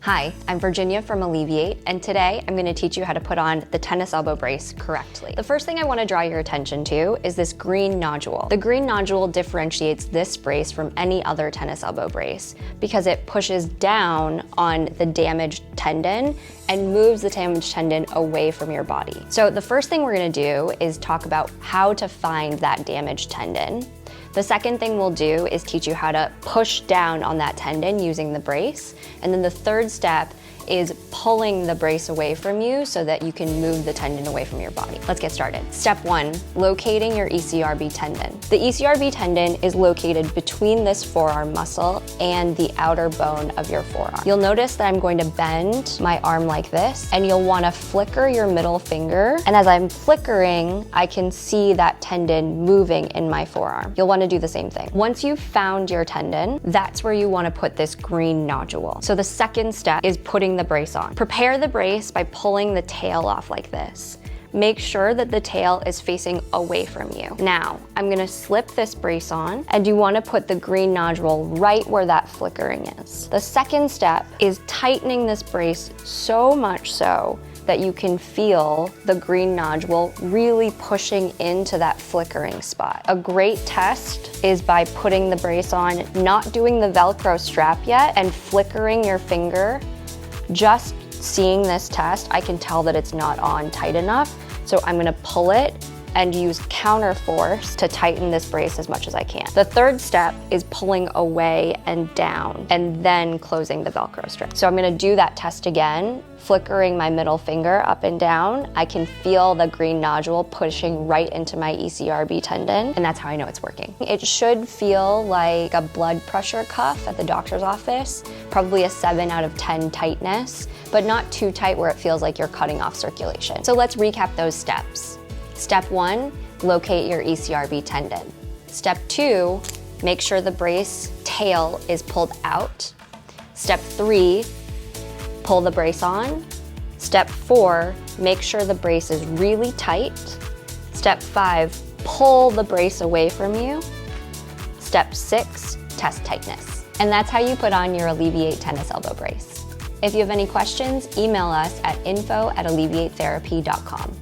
Hi, I'm Virginia from Alleviate, and today I'm going to teach you how to put on the tennis elbow brace correctly. The first thing I want to draw your attention to is this green nodule. The green nodule differentiates this brace from any other tennis elbow brace because it pushes down on the damaged tendon and moves the damaged tendon away from your body. So the first thing we're going to do is talk about how to find that damaged tendon. The second thing we'll do is teach you how to push down on that tendon using the brace. And then the third step is pulling the brace away from you so that you can move the tendon away from your body. Let's get started. Step one, locating your ECRB tendon. The ECRB tendon is located between this forearm muscle and the outer bone of your forearm. You'll notice that I'm going to bend my arm like this, and you'll want to flicker your middle finger. And as I'm flickering, I can see that tendon moving in my forearm. You'll want to do the same thing. Once you've found your tendon, that's where you want to put this green nodule. So the second step is putting the brace on. Prepare the brace by pulling the tail off like this. Make sure that the tail is facing away from you. Now, I'm gonna slip this brace on, and you wanna put the green nodule right where that flickering is. The second step is tightening this brace so much so that you can feel the green nodule really pushing into that flickering spot. A great test is by putting the brace on, not doing the Velcro strap yet, and flickering your finger. Just seeing this test, I can tell that it's not on tight enough. So I'm gonna pull it and use counter force to tighten this brace as much as I can. The third step is pulling away and down and then closing the Velcro strip. So I'm gonna do that test again, flickering my middle finger up and down. I can feel the green nodule pushing right into my ECRB tendon, and that's how I know it's working. It should feel like a blood pressure cuff at the doctor's office, probably a 7 out of 10 tightness, but not too tight where it feels like you're cutting off circulation. So let's recap those steps. Step one, locate your ECRB tendon. Step two, make sure the brace tail is pulled out. Step three, pull the brace on. Step four, make sure the brace is really tight. Step five, pull the brace away from you. Step six, test tightness. And that's how you put on your Alleviate Tennis Elbow Brace. If you have any questions, email us at info@alleviatetherapy.com.